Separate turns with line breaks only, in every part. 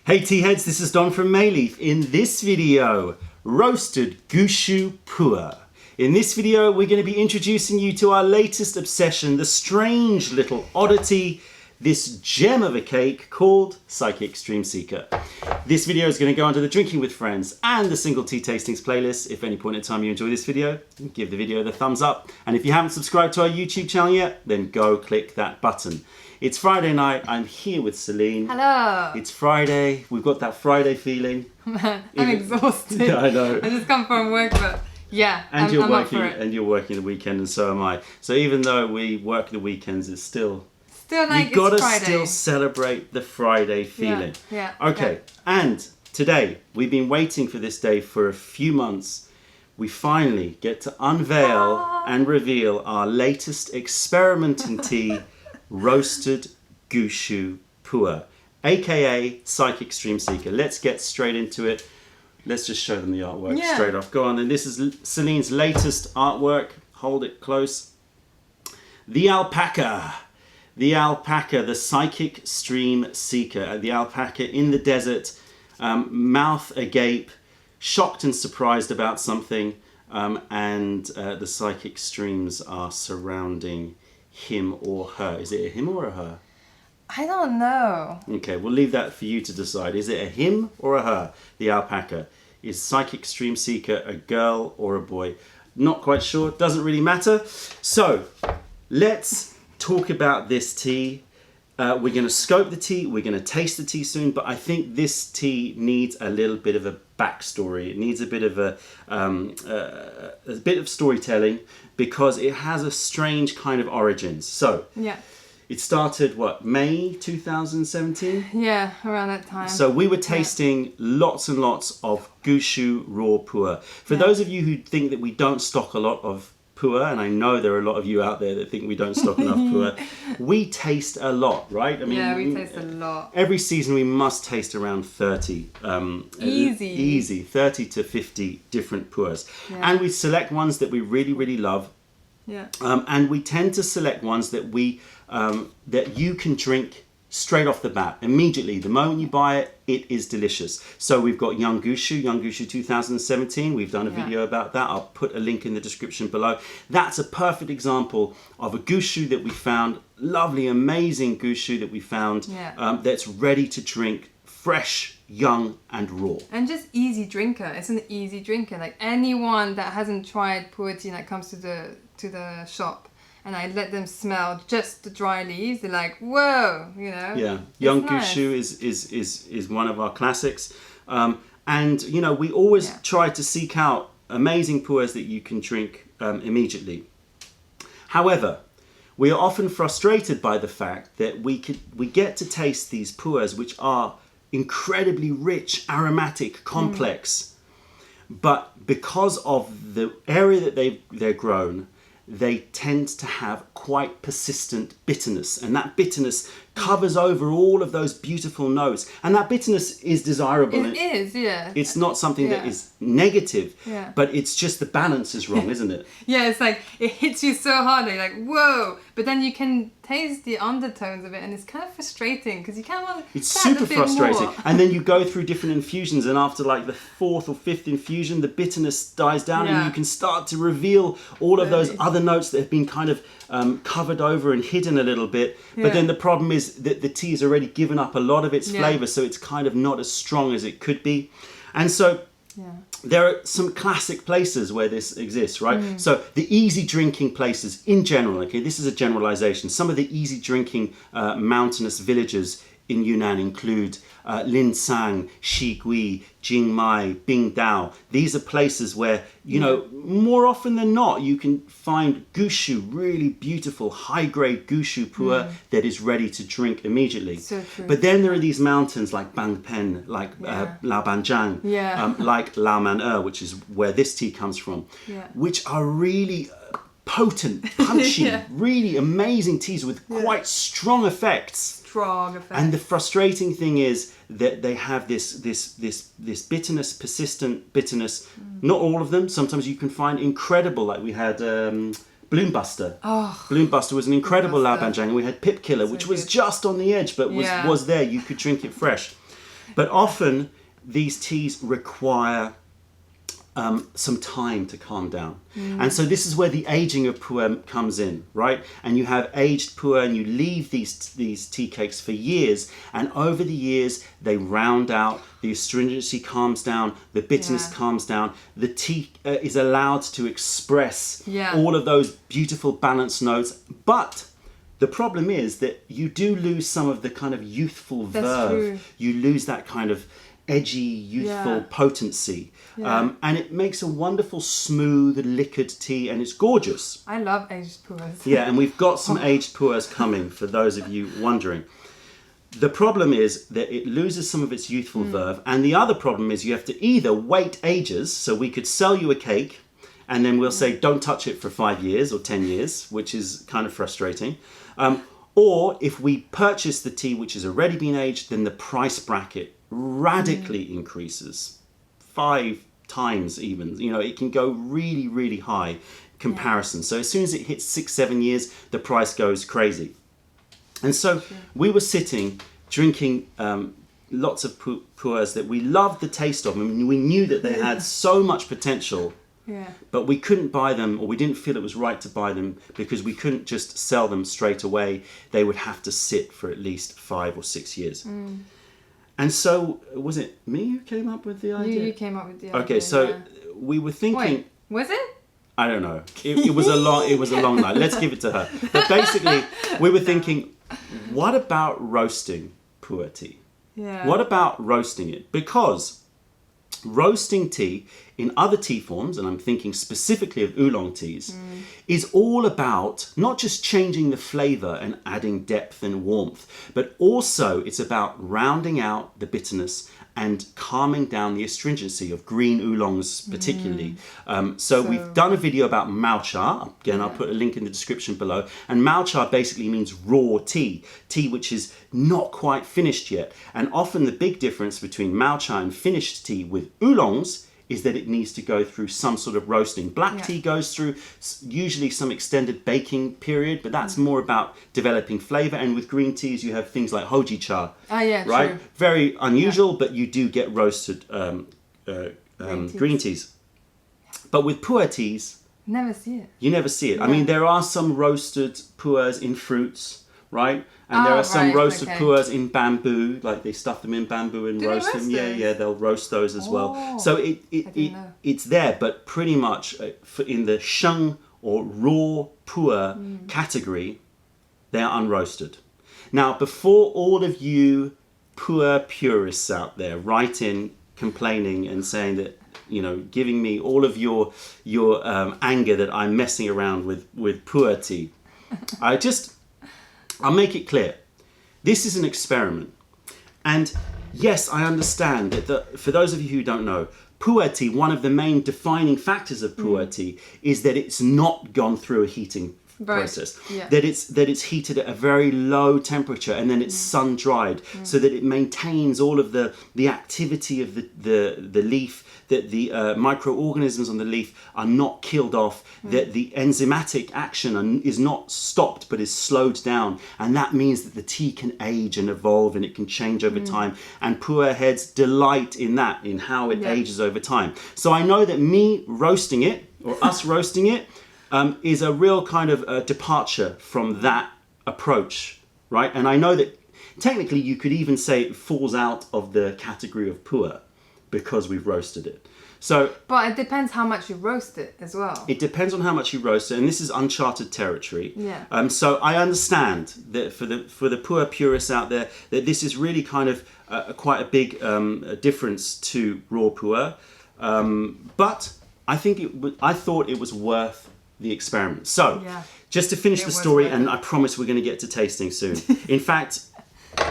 Hey tea heads, this is Don from Mei Leaf. In this video, roasted Gushu PuErh. In this video, we're going to be introducing you to our latest obsession, the strange little oddity, this gem of a cake called Psychic Stream Seeker. This video is going to go under the Drinking with Friends and the Single Tea Tastings playlist. If at any point in time you enjoy this video, give the video the thumbs up. And if you haven't subscribed to our YouTube channel yet, then go click that button. It's Friday night, I'm here with Celine.
Hello.
It's Friday, we've got that Friday feeling.
I'm exhausted.
Yeah, I know.
I just come from work, but yeah, I'm up for it.
And you're working the weekend, and so am I. So even though we work the weekends, it's still
like
you gotta
it's Friday.
still celebrate the Friday feeling.
Yeah.
Okay,
yeah.
And today, we've been waiting for this day for a few months. We finally get to unveil and reveal our latest experiment in tea, roasted Gushu PuErh, aka Psychic Stream Seeker. Let's get straight into it. Let's just show them the artwork straight off. Go on, and this is Celine's latest artwork. Hold it close. The alpaca. The alpaca, the Psychic Stream Seeker. The alpaca in the desert, mouth agape, shocked and surprised about something, and the psychic streams are surrounding him or her. Is it a him or a her?
I don't know.
Okay, we'll leave that for you to decide. Is it a him or a her, the alpaca? Is Psychic Stream Seeker a girl or a boy? Not quite sure, doesn't really matter. So, let's talk about this tea. We're going to scope the tea, we're going to taste the tea soon, but I think this tea needs a little bit of a backstory. It needs a bit of storytelling because it has a strange kind of origins. So, it started, what, May 2017?
Yeah, around that time.
So we were tasting lots and lots of Gushu raw PuErh. For those of you who think that we don't stock a lot of PuErh, and I know there are a lot of you out there that think we don't stock enough PuErh, we taste a lot, right? I mean,
yeah, we taste a lot.
Every season we must taste around 30. Easy, 30 to 50 different PuErhs. Yeah. And we select ones that we really, really love.
Yeah.
And we tend to select ones that that you can drink straight off the bat, immediately. The moment you buy it, it is delicious. So we've got Young Gushu 2017. We've done a video about that. I'll put a link in the description below. That's a perfect example of a Gushu that we found, lovely, amazing Gushu that we found, that's ready to drink, fresh, young and raw.
And just easy drinker. It's an easy drinker. Like anyone that hasn't tried PuErh tea that comes to the shop, and I let them smell just the dry leaves, they're like, whoa, you know. Yeah,
Young Gushu is one of our classics. And, you know, we always try to seek out amazing PuErhs that you can drink immediately. However, we are often frustrated by the fact that we get to taste these PuErhs which are incredibly rich, aromatic, complex. But because of the area that they're grown, they tend to have quite persistent bitterness, and that bitterness covers over all of those beautiful notes, and that bitterness is desirable.
It is, yeah.
It's not something that is negative, but it's just the balance is wrong, isn't it?
Yeah, it's like it hits you so hard, you're like, whoa, but then you can taste the undertones of it, and it's kind of frustrating because you can't.
It's super frustrating, and then you go through different infusions, and after like the 4th or 5th infusion, the bitterness dies down, and you can start to reveal all of those other notes that have been kind of covered over and hidden a little bit. But then the problem is that the tea has already given up a lot of its flavour, so it's kind of not as strong as it could be. And so there are some classic places where this exists, right? So the easy drinking places in general, okay, this is a generalization. Some of the easy drinking mountainous villages in Yunnan include Linsang, Shigui, Jingmai, Bingdao. These are places where, you know, more often than not, you can find Gushu, really beautiful, high-grade Gushu PuErh that is ready to drink immediately.
So true.
But then there are these mountains like Bangpen, like Lao Banjiang, like Lao Man Er, which is where this tea comes from, which are really potent, punchy, really amazing teas with quite strong effects. And the frustrating thing is that they have this bitterness, persistent bitterness. Not all of them. Sometimes you can find incredible, like we had Bloombuster. Bloombuster was an incredible Lao Banjiang. And we had Pip Killer, which was just on the edge, but was there. You could drink it fresh. But often these teas require some time to calm down. And so this is where the aging of pu'erh comes in, right? And you have aged pu'erh and you leave these tea cakes for years, and over the years they round out, the astringency calms down, the bitterness calms down, the tea is allowed to express all of those beautiful balanced notes. But the problem is that you do lose some of the kind of youthful verve.
True.
You lose that kind of edgy, youthful potency. And it makes a wonderful, smooth, liquored tea, and it's gorgeous.
I love aged pu'erhs.
Yeah, and we've got some aged pu'erhs coming, for those of you wondering. The problem is that it loses some of its youthful verve, and the other problem is you have to either wait ages, so we could sell you a cake, and then we'll say, don't touch it for 5 years or 10 years, which is kind of frustrating. Or if we purchase the tea which has already been aged, then the price bracket radically increases, 5 times even. You know, it can go really, really high comparison. So as soon as it hits 6-7 years, the price goes crazy. And so we were sitting drinking lots of pu'erhs that we loved the taste of, and we knew that they had so much potential. But we couldn't buy them, or we didn't feel it was right to buy them, because we couldn't just sell them straight away. They would have to sit for at least 5 or 6 years. And so, was it me who came up with the idea?
You came up with the idea.
Okay, so we were thinking.
Wait, was it?
I don't know. It was a long night. Let's give it to her. But basically, we were thinking, what about roasting pu'erh tea? What about roasting it? Because roasting tea in other tea forms, and I'm thinking specifically of oolong teas, is all about not just changing the flavour and adding depth and warmth, but also it's about rounding out the bitterness and calming down the astringency of green oolongs particularly. So we've done a video about Mao Cha. Again, I'll put a link in the description below. And Mao Cha basically means raw tea, tea which is not quite finished yet. And often the big difference between Mao Cha and finished tea with oolongs is that it needs to go through some sort of roasting. Black tea goes through usually some extended baking period, but that's more about developing flavour. And with green teas, you have things like hoji cha, right? True. Very unusual, but you do get roasted green teas. But with pu'erh teas,
never see it.
You never see it. I mean, there are some roasted pu'erhs in fruits, right? And there are some roasted pu'erhs in bamboo, like they stuff them in bamboo and roast them. Yeah, they'll roast those as well. So it's there, but pretty much in the sheng or raw pu'erh category, they are unroasted. Now, before all of you pu'erh purists out there write in complaining and saying that, you know, giving me all of your anger that I'm messing around with pu'erh tea, I'll make it clear. This is an experiment. And yes, I understand that for those of you who don't know, pu'erh tea, one of the main defining factors of pu'erh tea is that it's not gone through a heating process. That it's heated at a very low temperature and then it's sun dried so that it maintains all of the activity of the leaf, that the microorganisms on the leaf are not killed off, that the enzymatic action is not stopped but is slowed down, and that means that the tea can age and evolve and it can change over time, and pu'erh heads delight in that, in how it ages over time. So I know that me roasting it, or us roasting it, is a real kind of departure from that approach, right? And I know that technically you could even say it falls out of the category of pu'erh because we've roasted it. So, but
it depends how much you roast it as well.
It depends on how much you roast it, and this is uncharted territory. So I understand that for the pu'erh purists out there, that this is really kind of quite a big difference to raw pu'erh. But I thought it was worth the experiment. So just to finish the story, and I promise we're going to get to tasting soon. In fact,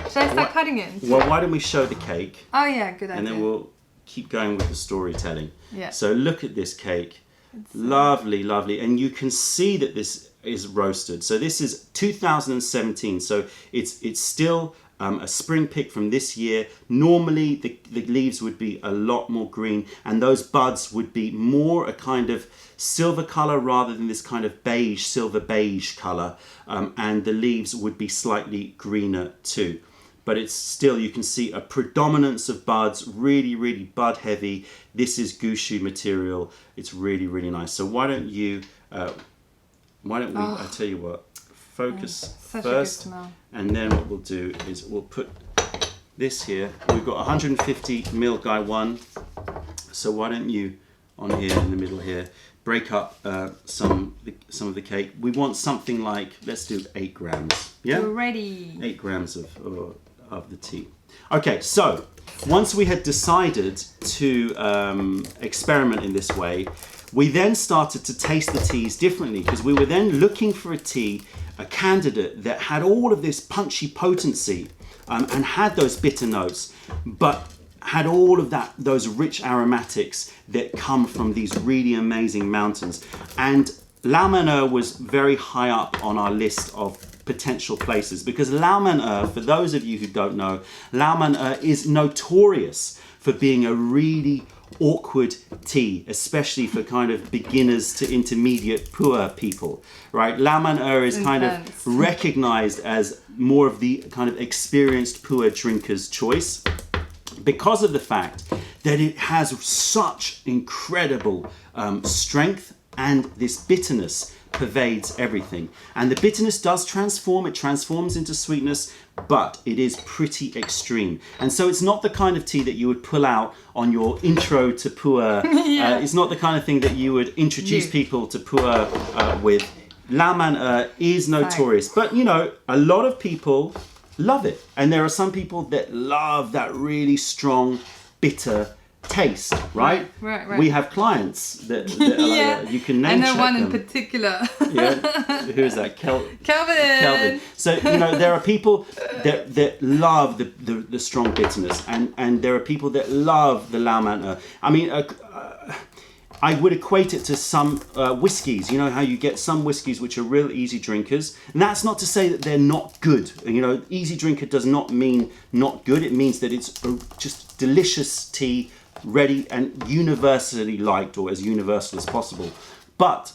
should I start cutting it?
Well, why don't we show the cake?
Oh yeah, good idea.
And then we'll keep going with the storytelling. So look at this cake. It's lovely, lovely. And you can see that this is roasted. So this is 2017. So it's still a spring pick from this year. Normally the leaves would be a lot more green, and those buds would be more a kind of silver color rather than this kind of beige, silver beige color. And the leaves would be slightly greener too. but it's still, you can see a predominance of buds, really, really bud heavy. This is Gushu material. It's really, really nice. So why don't we, I tell you what, focus first, and then what we'll do is we'll put this here. We've got 150 ml Guy 1. So why don't you, on here in the middle here, break up some of the cake. We want something like, let's do 8 grams. Yeah?
We're ready.
8 grams of the tea. Okay, so once we had decided to experiment in this way, we then started to taste the teas differently, because we were then looking for a candidate that had all of this punchy potency and had those bitter notes, but had all of those rich aromatics that come from these really amazing mountains. And Lao Man Er was very high up on our list of potential places, because Lao Man Er, for those of you who don't know, Lao Man Er is notorious for being a really awkward tea, especially for kind of beginners to intermediate pu'erh people, right? Lao Man Er is kind of recognized as more of the kind of experienced pu'erh drinker's choice, because of the fact that it has such incredible strength, and this bitterness pervades everything. And the bitterness does transform, it transforms into sweetness, but it is pretty extreme. And so it's not the kind of tea that you would pull out on your intro to pu'erh. It's not the kind of thing that you would introduce people to pu'erh with. Lao Man Er is notorious, but you know, a lot of people love it. And there are some people that love that really strong, bitter taste, right?
Right.
We have clients that are like, you can name check them.
I know one in particular.
Who is that?
Kelvin.
So, you know, there are people that love the strong bitterness, and there are people that love the Lao Man Er. I mean, I would equate it to some whiskies. You know how you get some whiskies which are real easy drinkers, and that's not to say that they're not good. You know, easy drinker does not mean not good. It means that it's just delicious tea, ready and universally liked, or as universal as possible. But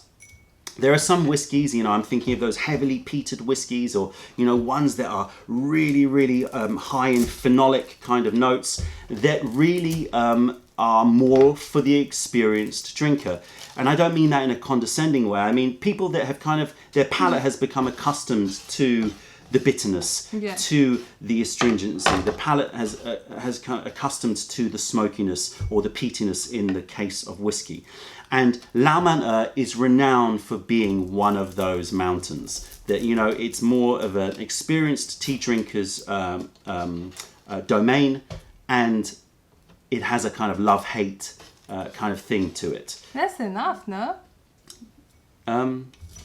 there are some whiskies, you know, I'm thinking of those heavily peated whiskies, or, you know, ones that are really, really high in phenolic kind of notes, that really are more for the experienced drinker. And I don't mean that in a condescending way. I mean people that have kind of, their palate has become accustomed to the bitterness, to the astringency. The palate has kind of accustomed to the smokiness or the peatiness in the case of whiskey. And Lao Man Er is renowned for being one of those mountains. That, you know, it's more of an experienced tea drinker's domain, and it has a kind of love-hate kind of thing to it.
That's enough, no?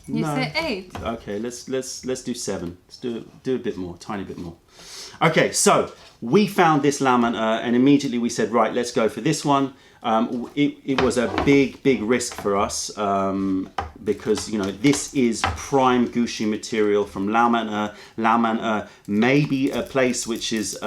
You say 8.
Okay, let's do 7. Let's do a bit more, tiny bit more. Okay, so we found this Lao Man Er, and immediately we said, right, let's go for this one. It was a big risk for us, because, you know, this is prime Gushu material from Lao Man Er. Lao Man Er may be a place which is,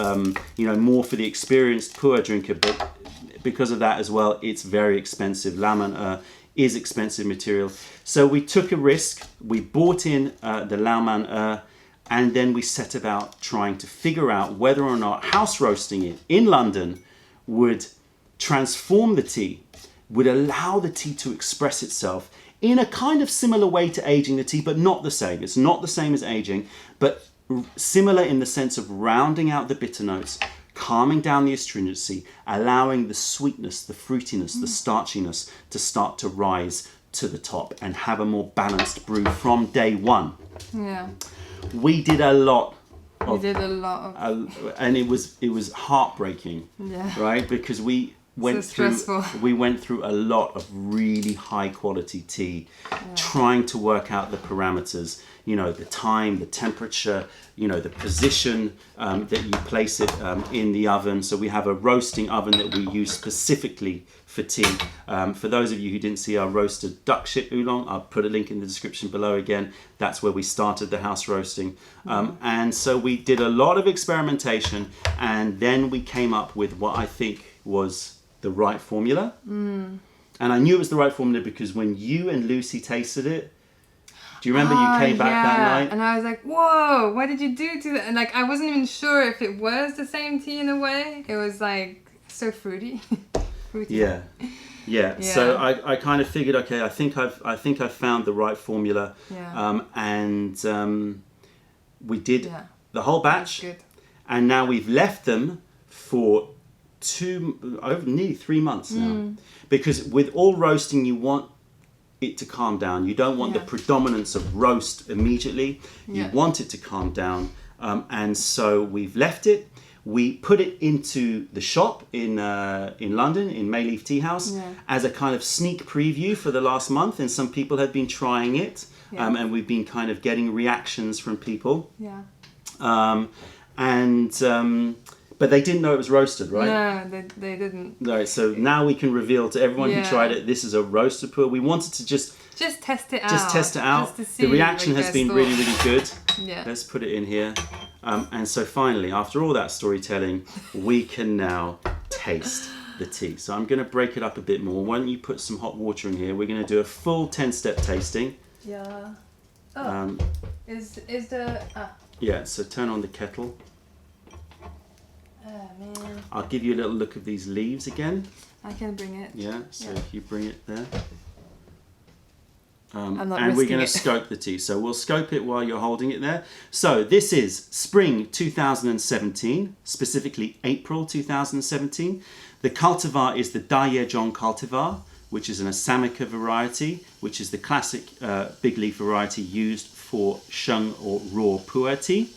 you know, more for the experienced pu'erh drinker, but because of that as well, it's very expensive. Lao Man Er is expensive material. So we took a risk. We bought in the Lao Man Er, and then we set about trying to figure out whether or not house roasting it in London would transform the tea, would allow the tea to express itself in a kind of similar way to aging the tea, but not the same. It's not the same as aging, but similar in the sense of rounding out the bitter notes, calming down the astringency, allowing the sweetness, the fruitiness, the starchiness to start to rise to the top and have a more balanced brew from day one.
Yeah.
We did a lot of, and it was heartbreaking.
Yeah.
Right? Because we went through a lot of really high quality tea, trying to work out the parameters, you know, the time, the temperature, you know, the position that you place it in the oven. So we have a roasting oven that we use specifically for tea. For those of you who didn't see our roasted duck ship oolong, I'll put a link in the description below again. That's where we started the house roasting. And so we did a lot of experimentation, and then we came up with what I think was the right formula. And I knew it was the right formula because when you and Lucy tasted it, Do you remember you came back that night?
And I was like, whoa, what did you do to that? And like, I wasn't even sure if it was the same tea in a way. It was like so fruity. Fruity.
Yeah. So I kind of figured, okay, I think I've found the right formula.
Yeah.
And we did the whole batch.
Good.
And now we've left them for nearly 3 months now. Because with all roasting, you want it to calm down. You don't want the predominance of roast immediately. You want it to calm down. And so we've left it. We put it into the shop in London, in Mei Leaf Tea House, as a kind of sneak preview for the last month. And some people have been trying it. And we've been kind of getting reactions from people.
Yeah.
But they didn't know it was roasted, right?
No, they didn't.
Right, so now we can reveal to everyone who tried it, this is a roasted pu'erh. We wanted to just
test it out.
Just
to see
the reaction has been really, really good.
Yeah.
Let's put it in here. And so finally, after all that storytelling, we can now taste the tea. So I'm going to break it up a bit more. Why don't you put some hot water in here? We're going to do a full 10-step tasting.
Yeah. Oh. Is the...
Yeah, so turn on the kettle.
Oh, man.
I'll give you a little look of these leaves again.
I can bring it.
Yeah, so if you bring it there.
I'm not
and we're going to
it.
scope the tea. So we'll scope it while you're holding it there. So this is spring 2017, specifically April 2017. The cultivar is the Daeyejong cultivar, which is an Assamica variety, which is the classic big leaf variety used for sheng or raw pu'erh tea.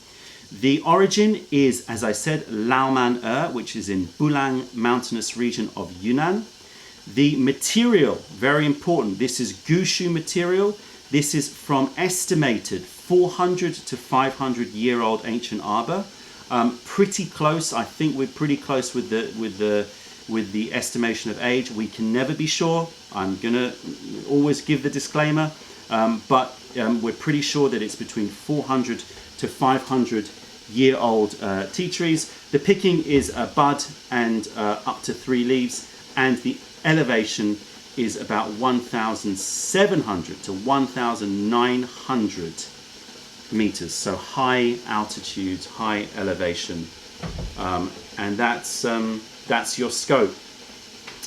The origin is, as I said, Lao Man Er, which is in Bulang mountainous region of Yunnan. The material, very important, this is Gushu material. This is from estimated 400 to 500 year old ancient arbor. Pretty close, I think we're pretty close with the estimation of age. We can never be sure. I'm gonna always give the disclaimer, but we're pretty sure that it's between 400 to 500 year old tea trees. The picking is a bud and up to 3 leaves, and the elevation is about 1,700 to 1,900 meters, so high altitude, high elevation, and that's your scope.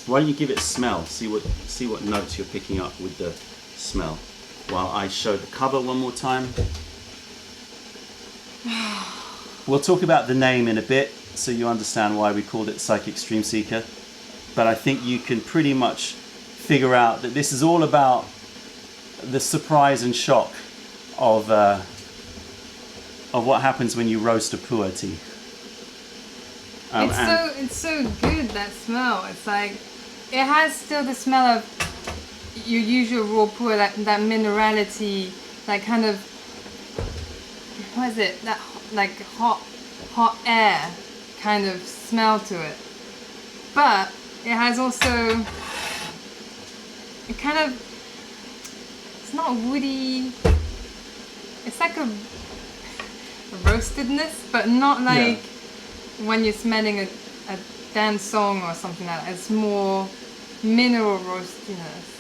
Why don't you give it a smell? See what notes you're picking up with the smell. While I show the cover one more time. We'll talk about the name in a bit, so you understand why we called it Psychic Stream Seeker. But I think you can pretty much figure out that this is all about the surprise and shock of what happens when you roast a pu'erh tea.
It's so good, that smell. It's like, it has still the smell of your usual raw pu'erh, that minerality, like kind of, what is it? That like hot air kind of smell to it. But it has also it's not woody. It's like a roastedness, but not like when you're smelling a dan song or something like that. It's more mineral roastiness.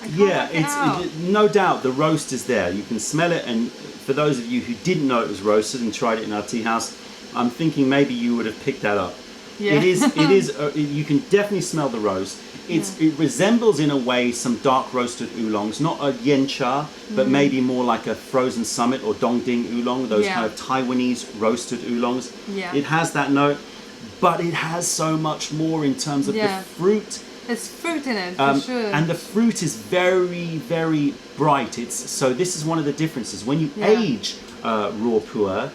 It's no doubt the roast is there. You can smell it, and for those of you who didn't know it was roasted and tried it in our tea house, I'm thinking maybe you would have picked that up.
Yeah.
It is. You can definitely smell the roast. It resembles in a way some dark roasted oolongs, not a yen cha, but maybe more like a frozen summit or dongding oolong, those kind of Taiwanese roasted oolongs.
Yeah.
It has that note, but it has so much more in terms of the fruit.
There's fruit in it, for sure.
And the fruit is very, very bright. So this is one of the differences. When you age raw pu'erh,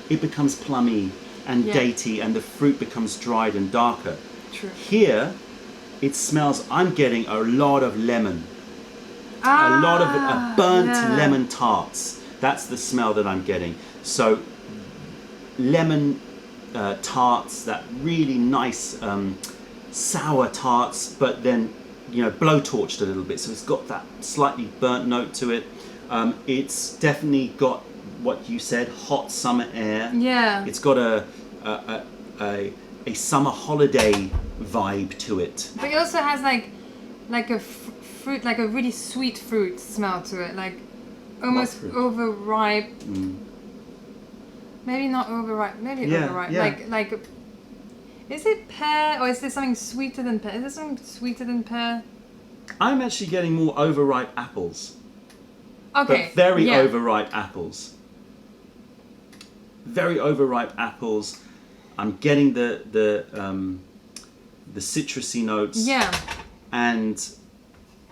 it becomes plummy and datey, and the fruit becomes dried and darker.
True.
Here, it smells, I'm getting a lot of lemon. A lot of burnt lemon tarts. That's the smell that I'm getting. So lemon tarts, that really nice sour tarts, but then blowtorched a little bit, so it's got that slightly burnt note to it. It's definitely got what you said, hot summer air.
Yeah.
It's got a summer holiday vibe to it.
But it also has like a fruit, like a really sweet fruit smell to it, like almost overripe. Maybe not overripe. Maybe overripe. Like, is it pear or is there something sweeter than pear? Is there something sweeter than pear?
I'm actually getting more overripe apples.
Okay.
But very overripe apples. Very overripe apples. I'm getting the citrusy notes.
Yeah.
And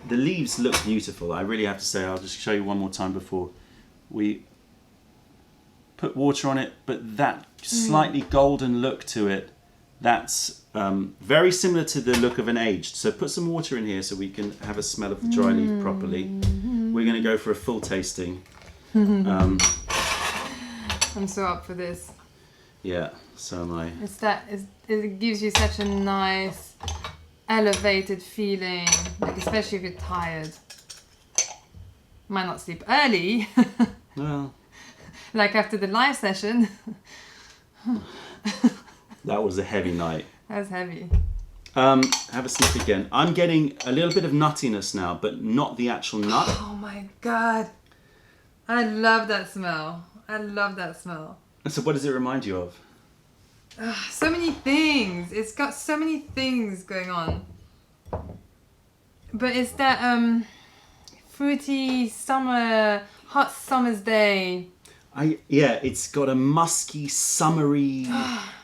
the leaves look beautiful. I really have to say. I'll just show you one more time before we put water on it. But that slightly golden look to it, that's very similar to the look of an aged. So put some water in here so we can have a smell of the dry leaf properly. We're going to go for a full tasting.
I'm so up for this.
Yeah, so am I.
It gives you such a nice elevated feeling, like especially if you're tired. Might not sleep early.
Well,
like after the live session.
that was a heavy night.
That was heavy.
Have a sniff again. I'm getting a little bit of nuttiness now, but not the actual nut.
Oh my god. I love that smell. I love that smell.
So what does it remind you of?
So many things. It's got so many things going on. But it's that fruity summer, hot summer's day.
It's got a musky, summery,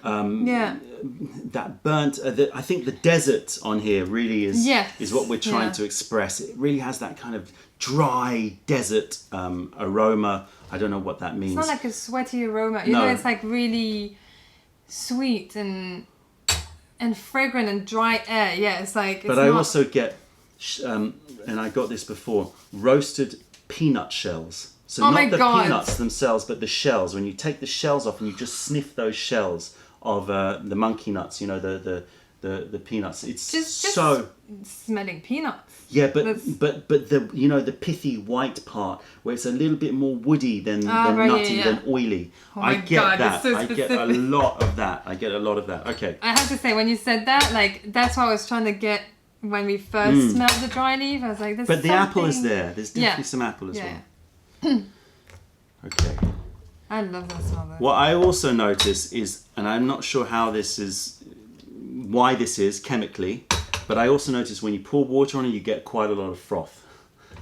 that burnt. I think the desert on here really is what we're trying to express. It really has that kind of dry desert aroma. I don't know what that means.
It's not like a sweaty aroma. You know, it's like really sweet and fragrant and dry air. Yeah, it's like.
But I also get, and I got this before, roasted peanut shells. So not the peanuts themselves, but the shells. When you take the shells off and you just sniff those shells of the monkey nuts, you know, the peanuts. It's just
smelling peanuts.
Yeah, but the the pithy white part where it's a little bit more woody than nutty than oily.
I get that. So
I get a lot of that. Okay.
I have to say, when you said that, like that's what I was trying to get when we first smelled the dry leaf. I was like,
but the apple is there. There's definitely some apple as well. Okay.
I love that smell though.
What I also notice is, and I'm not sure why this is chemically, but I also notice when you pour water on it, you get quite a lot of froth.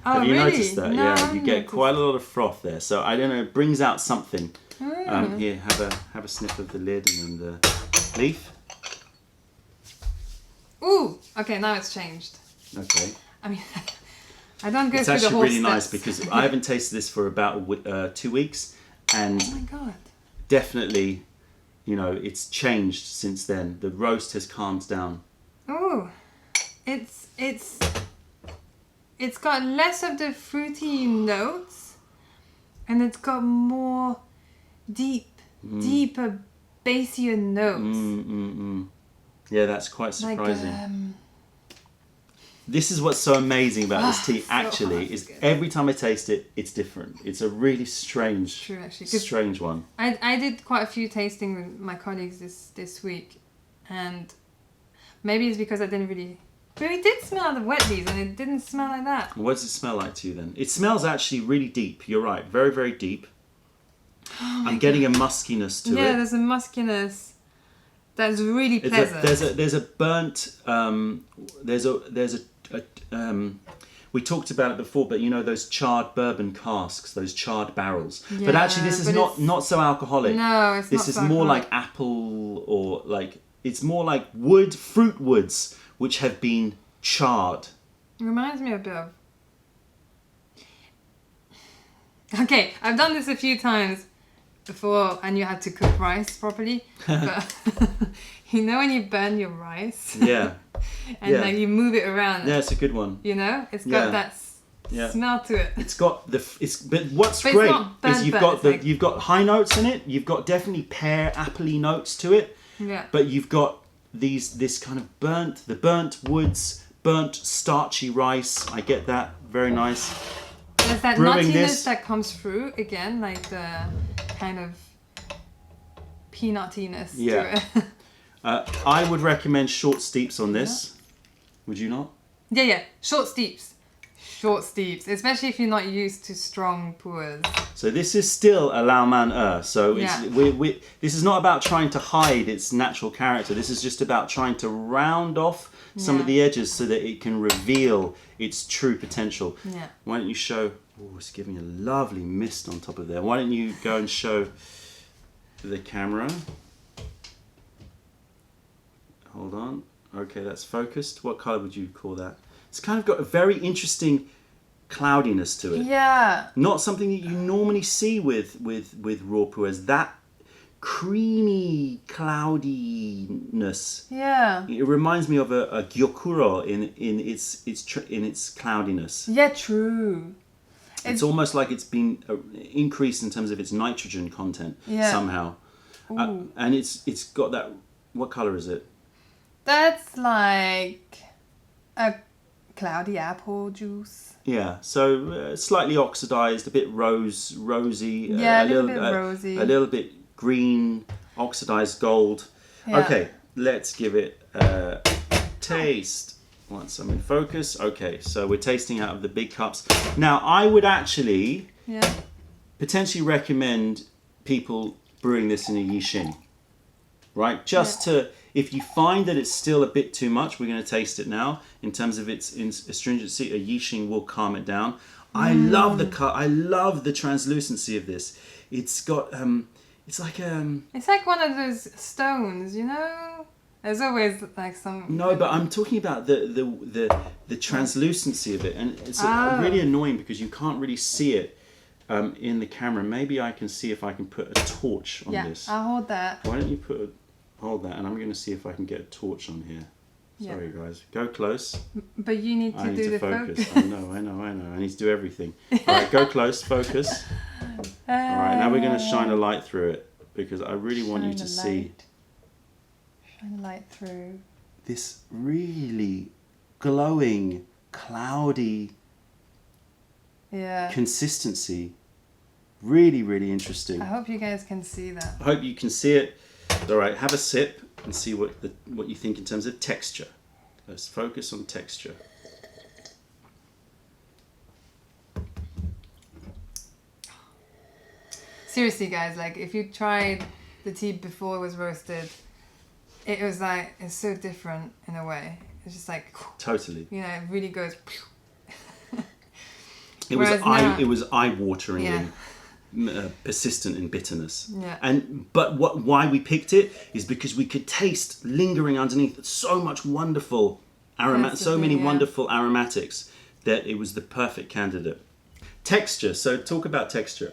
Oh,
Have you
really?
noticed that?
No,
you get quite a lot of froth there. So I don't know, it brings out something. Here, have a sniff of the lid and then the leaf.
Ooh, okay, now it's changed.
Okay.
I mean, I don't go through the whole
It's actually really
steps.
nice because I haven't tasted this for about 2 weeks, and
oh my god,
definitely, it's changed since then. The roast has calmed down.
Ooh, it's got less of the fruity notes, and it's got more deeper, bassier notes.
Yeah, that's quite surprising. This is what's so amazing about this tea, actually, is every time I taste it, it's different. It's a really strange one.
I did quite a few tasting with my colleagues this week, and maybe it's because I didn't really... But we did smell the wet leaves, and it didn't smell like that.
What does it smell like to you then? It smells actually really deep. You're right, very, very deep. I'm getting a muskiness to it.
Yeah, there's a muskiness that's really pleasant.
There's a burnt... we talked about it before, but those charred bourbon casks, those charred barrels. Yeah, but actually, this is not so alcoholic.
No, it's not.
This is more like apple, or like it's more like fruit woods, which have been charred.
It reminds me a bit of... Okay, I've done this a few times before, and you had to cook rice properly. But when you burn your rice.
Yeah.
And like you move it around.
Yeah, it's a good one.
It's got that smell to it.
But what's great is you've got high notes in it. You've got definitely pear, appley notes to it.
Yeah.
But you've got this kind of burnt woods, burnt starchy rice. I get that. Very nice.
There's that nuttiness that comes through again, like the kind of peanutiness to it.
I would recommend short steeps on this. Would you not?
Yeah. Short steeps. short steeps, especially if you're not used to strong pu'erhs.
So this is still a Lao Man Er. So
Yeah.
this is not about trying to hide its natural character. This is just about trying to round off some of the edges so that it can reveal its true potential.
Yeah.
Why don't you show... Oh, it's giving a lovely mist on top of there. Why don't you go and show the camera? Hold on. Okay, that's focused. What colour would you call that? It's kind of got a very interesting cloudiness to it.
Yeah.
Not something that you normally see with raw pu'erhs. That creamy cloudiness.
Yeah.
It reminds me of a gyokuro in its cloudiness.
Yeah, true.
It's almost like it's been increased in terms of its nitrogen content somehow. And it's got that. What color is it?
That's like a cloudy apple juice.
Yeah, so slightly oxidized, a bit rosy.
Yeah, a little bit rosy.
A little bit green, oxidized gold.
Yeah.
Okay, let's give it a taste. Once I'm in focus. Okay, so we're tasting out of the big cups. Now, I would actually potentially recommend people brewing this in a yixing, right? Just to, if you find that it's still a bit too much, we're going to taste it now. In terms of its astringency, a yixing will calm it down. I love the cut. I love the translucency of this. It's got, it's like
one of those stones, you know? There's always like some...
No, but I'm talking about the translucency of it, and it's really annoying because you can't really see it in the camera. Maybe I can see if I can put a torch on this.
Yeah, I'll hold that.
Why don't you hold that, and I'm going to see if I can get a torch on here. Sorry, guys. Go close.
But you need to do the focus.
I know. I need to do everything. All right, go close, focus. All right, now we're going to shine a light through it because I really want you to see...
Shine a light through.
This really glowing, cloudy consistency. Really, really interesting.
I hope you guys can see that.
I hope you can see it. All right, have a sip and see what you think in terms of texture. Let's focus on texture.
Seriously, guys, like if you tried the tea before it was roasted, it was like, it's so different in a way. It's just like...
Totally.
You know, it really goes...
It was eye-wateringly persistent in bitterness.
Yeah.
But why we picked it is because we could taste lingering underneath so much wonderful wonderful aromatics that it was the perfect candidate. Texture. So talk about texture.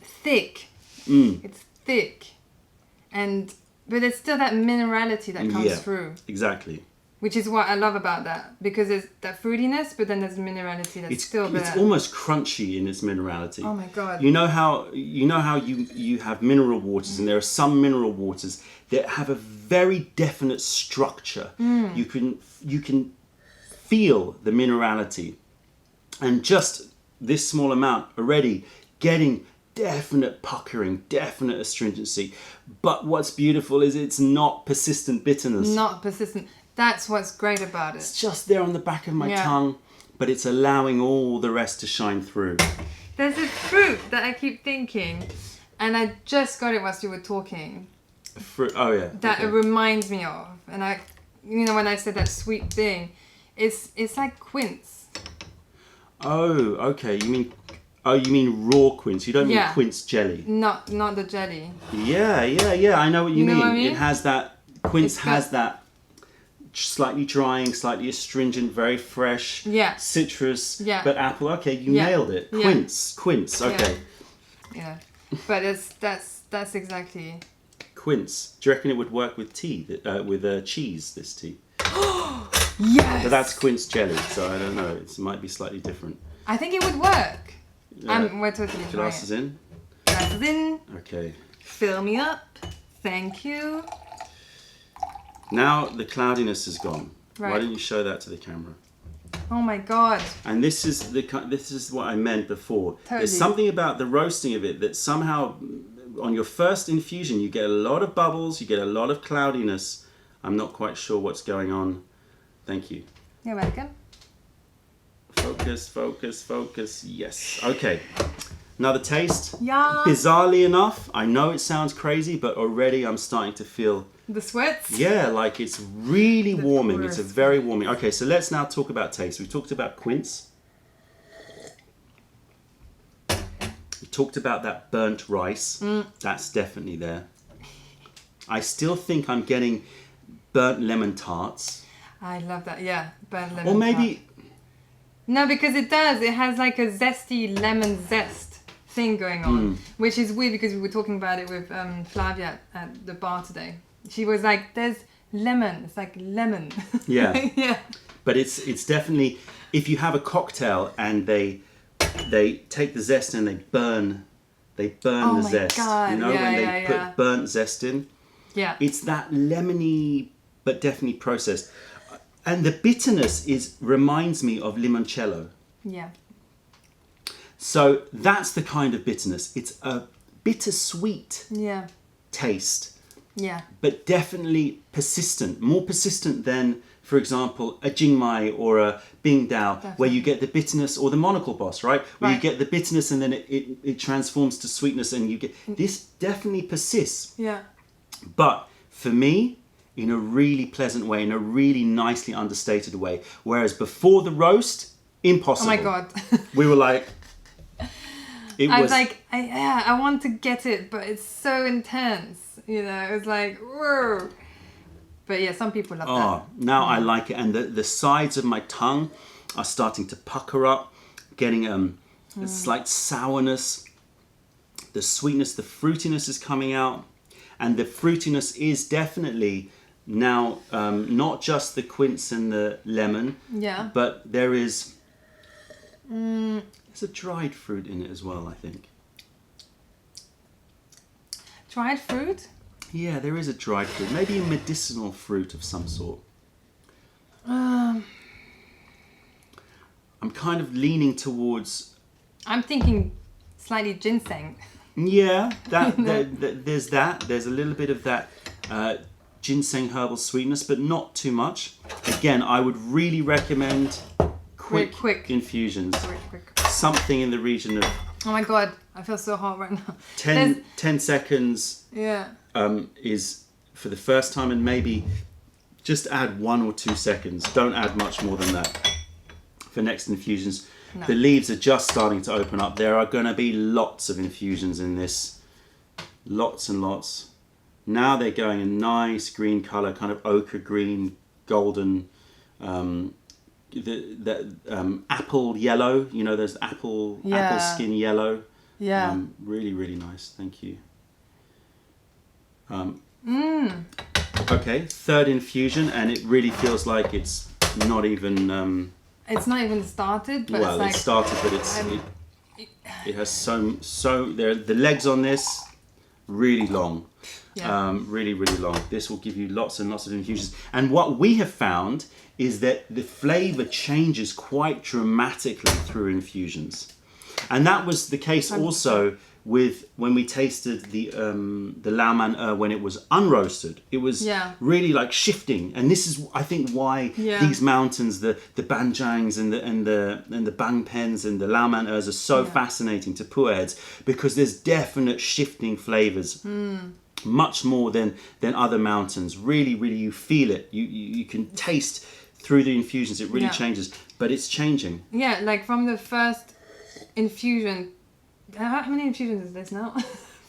Thick. It's thick, but it's still that minerality that comes through.
Exactly.
Which is what I love about that, because there's that fruitiness, but then there's minerality that's still there.
It's almost crunchy in its minerality.
Oh my god!
You know how you have mineral waters, and there are some mineral waters that have a very definite structure. You can feel the minerality, and just this small amount already getting definite puckering, definite astringency. But what's beautiful is it's not persistent bitterness.
Not persistent. That's what's great about it.
It's just there on the back of my tongue, but it's allowing all the rest to shine through.
There's a fruit that I keep thinking, and I just got it whilst you were talking.
Fruit, oh yeah.
That it reminds me of, and when I said that sweet thing, it's like quince.
Oh, okay. You mean raw quince? You don't mean quince jelly?
Not the jelly.
Yeah. I know what you mean.
Know what I mean.
It has that quince has that slightly drying, slightly astringent, very fresh.
Yeah.
Citrus.
Yeah.
But apple. Okay, you nailed it. Quince. Okay.
Yeah. But that's exactly.
Quince. Do you reckon it would work with tea? With cheese? This tea.
Yes.
But that's quince jelly, so I don't know. It might be slightly different.
I think it would work. We're totally trying
Glasses
it.
in?
Glasses in.
Okay.
Fill me up. Thank you.
Now the cloudiness is gone.
Right.
Why don't you show that to the camera?
Oh my god.
And this is what I meant before.
Totally.
There's something about the roasting of it that somehow on your first infusion you get a lot of bubbles, you get a lot of cloudiness. I'm not quite sure what's going on Thank you.
You're welcome.
Focus, focus, focus. Yes. Okay. Another taste.
Yeah.
Bizarrely enough, I know it sounds crazy, but already I'm starting to feel...
The sweats?
Yeah, like it's really warming. It's a very warming. Okay, so let's now talk about taste. We talked about quince. We talked about that burnt rice. That's definitely there. I still think I'm getting burnt lemon tarts.
I love that. Yeah, burnt lemon
Or maybe...
tart. No, because it does. It has like a zesty lemon zest thing going on, which is weird because we were talking about it with Flavia at the bar today. She was like, "There's lemon. It's like lemon."
Yeah.
Yeah.
But it's definitely, if you have a cocktail and they take the zest and they burn the zest.
God.
You know,
Yeah,
when they
yeah,
put burnt zest in.
Yeah.
It's that lemony, but definitely processed. And the bitterness reminds me of limoncello.
Yeah.
So that's the kind of bitterness. It's a bittersweet taste.
Yeah.
But definitely persistent. More persistent than, for example, a Jingmai or a Bingdao, where you get the bitterness, or the monocle boss, right? Where you get the bitterness and then it transforms to sweetness, and you get... This definitely persists.
Yeah.
But for me, in a really pleasant way, in a really nicely understated way. Whereas before the roast, impossible.
Oh my God.
We were like...
I was like, I want to get it, but it's so intense. You know, it was like, whoa. But yeah, some people love that.
Now I like it. And the sides of my tongue are starting to pucker up, getting a slight sourness. The sweetness, the fruitiness is coming out. And the fruitiness is definitely now not just the quince and the lemon, but there is... There's a dried fruit in it as well, I think.
Dried fruit?
Yeah, there is a dried fruit. Maybe a medicinal fruit of some sort. I'm kind of leaning towards...
I'm thinking slightly ginseng.
Yeah, there's that. There's a little bit of that ginseng herbal sweetness, but not too much. Again, I would really recommend quick infusions.
Quick.
Something in the region of...
Oh my God, I feel so hot right now.
10 seconds is for the first time, and maybe just add 1 or 2 seconds. Don't add much more than that for next infusions. No. The leaves are just starting to open up. There are going to be lots of infusions in this. Lots and lots. Now they're going a nice green colour, kind of ochre green, golden... the apple yellow, you know, there's apple skin yellow.
Yeah.
Really, really nice. Thank you. Okay, third infusion, and it really feels like it's not even...
it's not even started, but
well,
it's like...
it started, but it has so the legs on this, really long. Yeah. Really, really long. This will give you lots and lots of infusions. And what we have found is that the flavour changes quite dramatically through infusions. And that was the case also with when we tasted the Lao Man Er when it was unroasted. It was really like shifting. And this is, I think, why these mountains, the Banjangs and the Bang Pens and the Lao Man Ers are so fascinating to pu'erh heads, because there's definite shifting flavours. Much more than other mountains. Really, really, you feel it. You can taste through the infusions. It really changes, but it's changing.
Yeah, like from the first infusion. How many infusions is this now?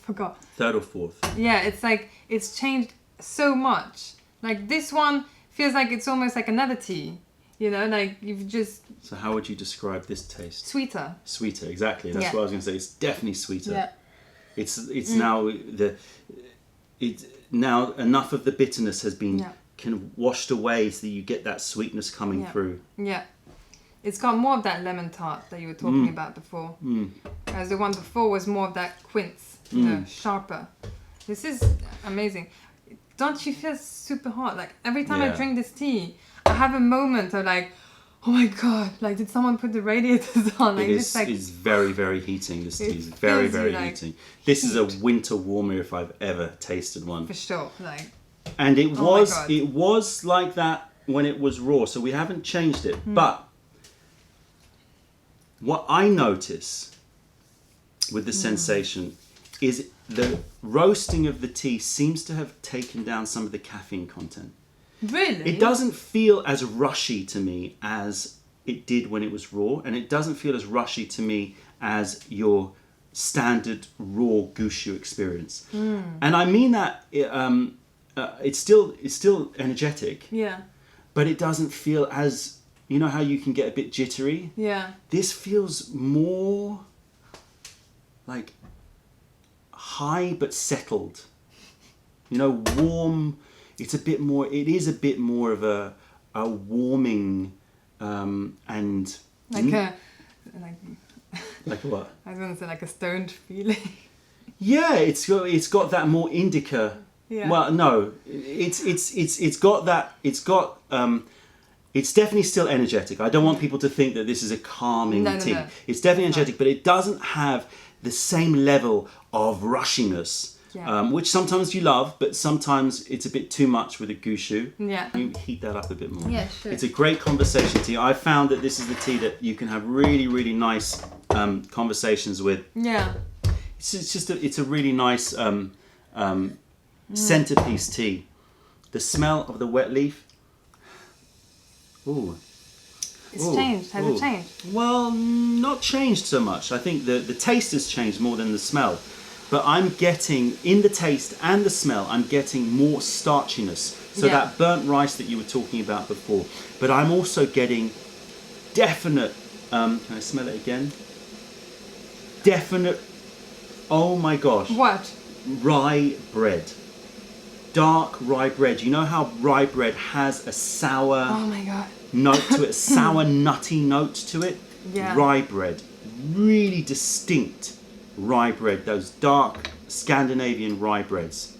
Forgot.
Third or fourth.
Yeah, it's like it's changed so much. Like this one feels like it's almost like another tea. You know, like you've just...
So how would you describe this taste?
Sweeter.
Sweeter, exactly. That's what I was going to say. It's definitely sweeter.
Yeah.
It's now now enough of the bitterness has been kind of washed away, so that you get that sweetness coming through.
Yeah. It's got more of that lemon tart that you were talking about before. Whereas the one before was more of that quince, you know, sharper. This is amazing. Don't you feel super hot? Like every time I drink this tea, I have a moment of like, oh my God, like did someone put the radiators on? Like,
it's very, very heating. This tea is very, very heating. This is a winter warmer if I've ever tasted one.
For sure. Like,
and it was like that when it was raw, so we haven't changed it. But what I notice with the sensation is the roasting of the tea seems to have taken down some of the caffeine content.
Really?
It doesn't feel as rushy to me as it did when it was raw, and it doesn't feel as rushy to me as your standard raw Gushu experience. And I mean that it's still energetic.
Yeah.
But it doesn't feel as, you know how you can get a bit jittery?
Yeah.
This feels more like high but settled. You know, warm. It is a bit more of a warming and... Like what?
I was going to say like a stoned feeling.
Yeah, it's got that more indica.
Yeah.
Well, no, it's got that. It's definitely still energetic. I don't want people to think that this is a calming tea. No. It's definitely energetic, but it doesn't have the same level of rushiness, which sometimes you love, but sometimes it's a bit too much with a Gushu. Yeah. You heat that up a bit more.
Yeah, sure.
It's a great conversation tea. I found that this is the tea that you can have really, really nice conversations with. Yeah. It's a really nice centerpiece tea. The smell of the wet leaf. Ooh.
It's changed. Has it changed?
Well, not changed so much. I think the taste has changed more than the smell. But I'm getting, in the taste and the smell, I'm getting more starchiness. So that burnt rice that you were talking about before. But I'm also getting definite, can I smell it again? Definite, oh my gosh.
What?
Rye bread. Dark rye bread. You know how rye bread has a sour note to it, a sour nutty note to it? Yeah. Rye bread. Really distinct rye bread. Those dark Scandinavian rye breads.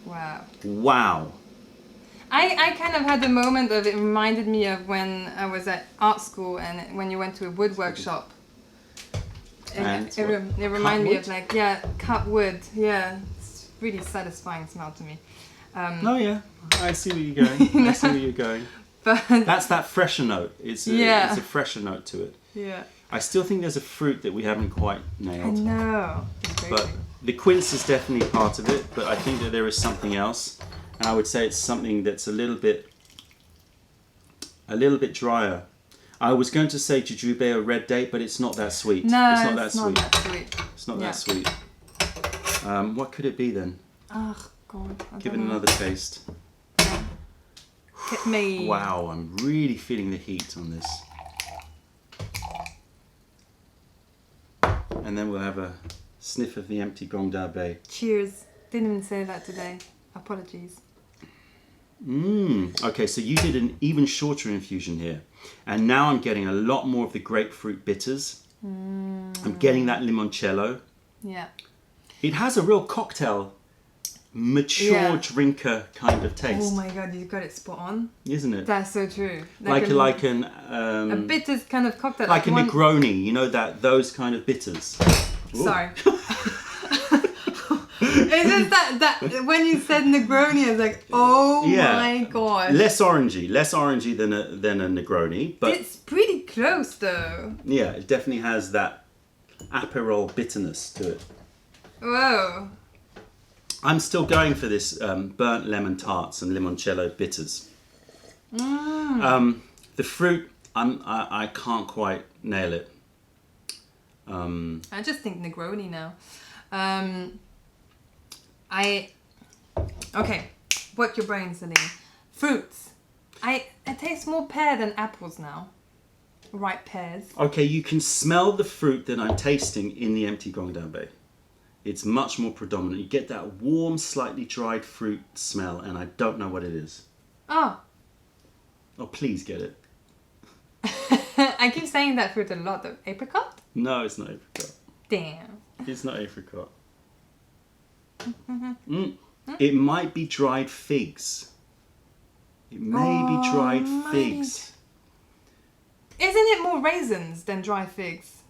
Wow.
Wow.
I kind of had the moment of, it reminded me of when I was at art school and when you went to a wood workshop. It reminded me of cut wood. Yeah, it's really satisfying smell to me.
Oh yeah, I see where you're going. I see where you're going. But that's that fresher note. It's a fresher note to it. Yeah. I still think there's a fruit that we haven't quite nailed.
I know.
But the quince is definitely part of it. But I think that there is something else, and I would say it's something that's a little bit drier. I was going to say jujube or red date, but it's not that sweet.
No,
it's not that sweet. It's not that sweet. What could it be then?
Oh God!
Give it another taste.
Hit me.
Wow, I'm really feeling the heat on this. And then we'll have a sniff of the empty Gong Da Bei.
Cheers. Didn't even say that today. Apologies.
Okay, so you did an even shorter infusion here. And now I'm getting a lot more of the grapefruit bitters. I'm getting that limoncello. Yeah. It has a real cocktail, mature drinker kind of taste.
Oh my God, you got it spot on.
Isn't it?
That's so true.
Like
a bitters kind of cocktail.
Like a Negroni, you know, those kind of bitters.
Sorry. It's just that when you said Negroni, I was like, oh my gosh.
Less orangey than a Negroni, but
it's pretty close though.
Yeah, it definitely has that Aperol bitterness to it.
Whoa.
I'm still going for this burnt lemon tarts and limoncello bitters. The fruit, I can't quite nail it.
I just think Negroni now. Okay, work your brain, Celine. Fruits. I taste more pear than apples now. Ripe pears.
Okay, you can smell the fruit that I'm tasting in the empty Gong Da Bei. It's much more predominant. You get that warm, slightly dried fruit smell, and I don't know what it is.
Oh.
Oh, please get it.
I keep saying that fruit a lot, though. Apricot?
No, it's not apricot.
Damn.
It's not apricot. It might be dried figs. It may be dried figs.
Isn't it more raisins than dried figs?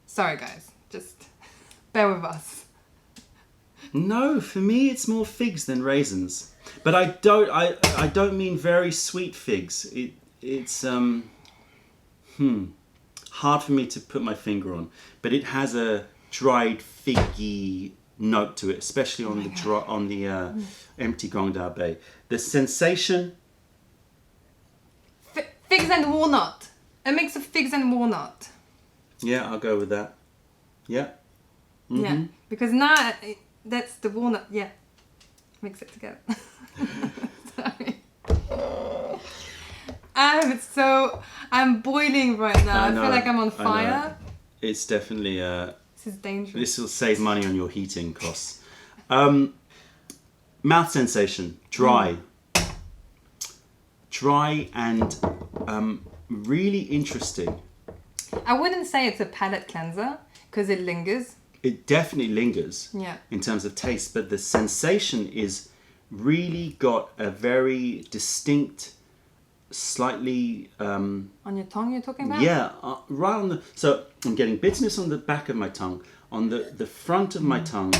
Sorry guys, just bear with us.
No, for me it's more figs than raisins. But I don't mean very sweet figs. It's hard for me to put my finger on, but it has a dried figgy note to it, especially on the empty Guangdao Bay. The sensation.
Figs and walnut. A mix of figs and walnut.
Yeah, I'll go with that. Yeah. Mm-hmm.
Yeah, because now that's the walnut. Yeah, mix it together. Sorry. I'm boiling right now. I feel like I'm on fire.
It's definitely
this is dangerous.
This will save money on your heating costs. Mouth sensation, dry. Dry and really interesting.
I wouldn't say it's a palate cleanser because it lingers.
It definitely lingers in terms of taste, but the sensation is really got a very distinct, slightly...
on your tongue you're talking about?
Yeah, right on the... So I'm getting bitterness on the back of my tongue, on the front of my tongue,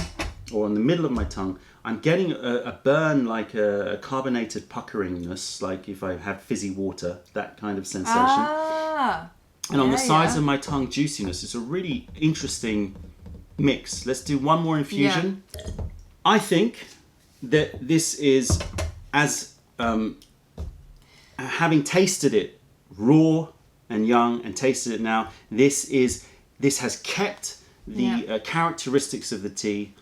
or on the middle of my tongue. I'm getting a burn, like a carbonated puckeringness, like if I have fizzy water, that kind of sensation. And on the sides of my tongue, juiciness. It's a really interesting mix. Let's do one more infusion. Yeah. I think that this is, as having tasted it raw and young and tasted it now, this has kept the characteristics of the tea.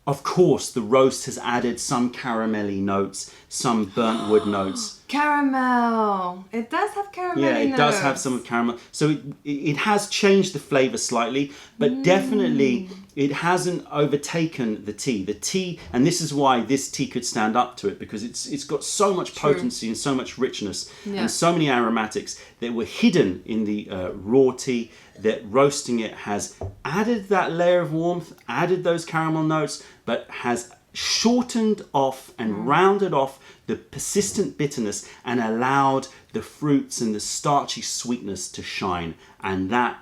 Of course, the roast has added some caramelly notes, some burnt wood notes.
Caramel. It does have caramelly notes.
Yeah, it does have some caramel. So it has changed the flavour slightly, but definitely it hasn't overtaken the tea. The tea, and this is why this tea could stand up to it, because it's got so much potency and so much richness and so many aromatics that were hidden in the raw tea, that roasting it has added that layer of warmth, added those caramel notes, but has shortened off and rounded off the persistent bitterness and allowed the fruits and the starchy sweetness to shine. And that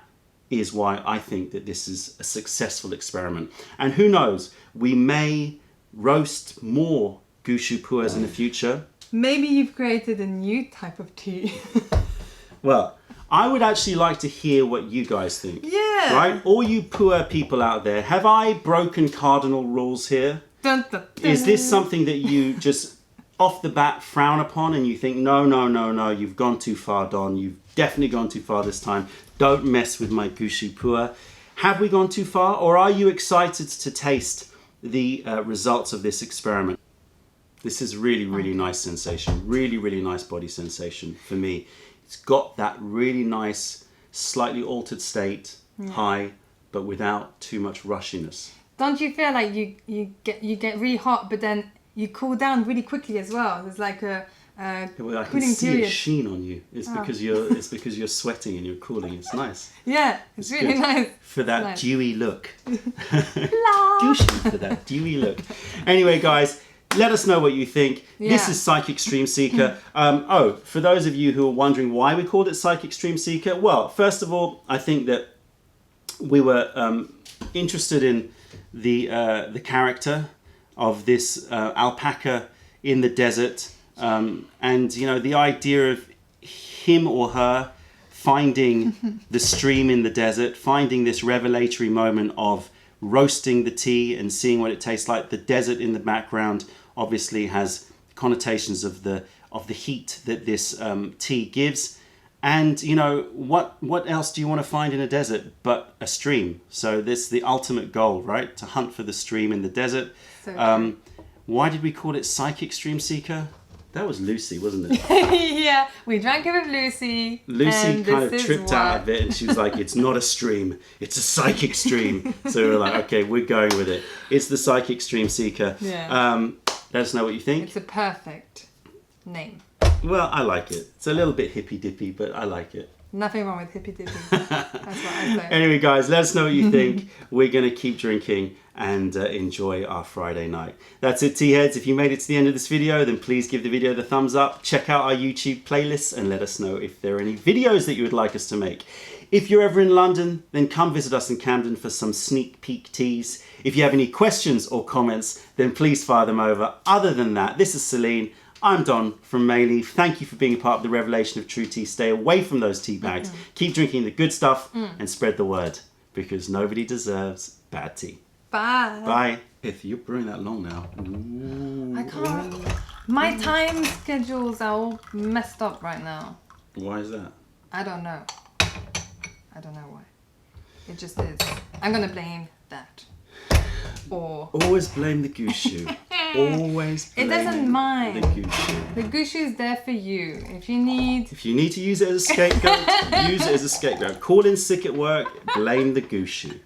is why I think that this is a successful experiment. And who knows, we may roast more Gushu PuErhs in the future.
Maybe you've created a new type of tea.
Well, I would actually like to hear what you guys think.
Yeah.
Right? All you PuErh people out there, have I broken cardinal rules here?
Dun, dun, dun.
Is this something that you just off the bat frown upon and you think, no, you've gone too far, Don. You've definitely gone too far this time. Don't mess with my Gushu PuErh. Have we gone too far, or are you excited to taste the results of this experiment? This is really, really nice sensation. Really, really nice body sensation for me. It's got that really nice, slightly altered state, high, but without too much rushiness.
Don't you feel like you get really hot, but then you cool down really quickly as well? There's like a
well, I can see a sheen on you. It's because you're sweating and you're cooling. It's nice.
Yeah, it's really good. Nice.
For that dewy look. Gushu for that dewy look. Anyway, guys, let us know what you think. Yeah. This is Psychic Stream Seeker. For those of you who are wondering why we called it Psychic Stream Seeker, well, first of all, I think that we were interested in the character of this alpaca in the desert, and you know, the idea of him or her finding the stream in the desert, finding this revelatory moment of roasting the tea and seeing what it tastes like. The desert in the background obviously has connotations of the heat that this tea gives. And you know, what else do you want to find in a desert but a stream? So this is the ultimate goal, right? To hunt for the stream in the desert. So why did we call it Psychic Stream Seeker? That was Lucy, wasn't it?
Yeah, we drank it with Lucy.
Lucy kind of tripped out of it and she was like, it's not a stream, it's a psychic stream. So we were like, okay, we're going with it. It's the Psychic Stream Seeker. Yeah. Let us know what you think.
It's a perfect name.
Well, I like it. It's a little bit hippy-dippy, but I like it.
Nothing wrong with hippy-dippy. That's what I say.
Anyway, guys, let us know what you think. We're going to keep drinking and enjoy our Friday night. That's it, tea heads. If you made it to the end of this video, then please give the video the thumbs up. Check out our YouTube playlists and let us know if there are any videos that you would like us to make. If you're ever in London, then come visit us in Camden for some sneak peek teas. If you have any questions or comments, then please fire them over. Other than that, this is Celine. I'm Don from Mei Leaf. Thank you for being a part of the revelation of true tea. Stay away from those tea bags. Keep drinking the good stuff and spread the word, because nobody deserves bad tea.
Bye.
Bye. If you're brewing that long now. Ooh.
I can't. My time schedules are all messed up right now.
Why is that?
I don't know. I don't know why. It just is. I'm gonna blame that. Or
always blame the Gushu. Always blame
it doesn't mind.
the Gushu.
The Gushu is there for you. If you need
to use it as a scapegoat, use it as a scapegoat. Call in sick at work, blame the Gushu.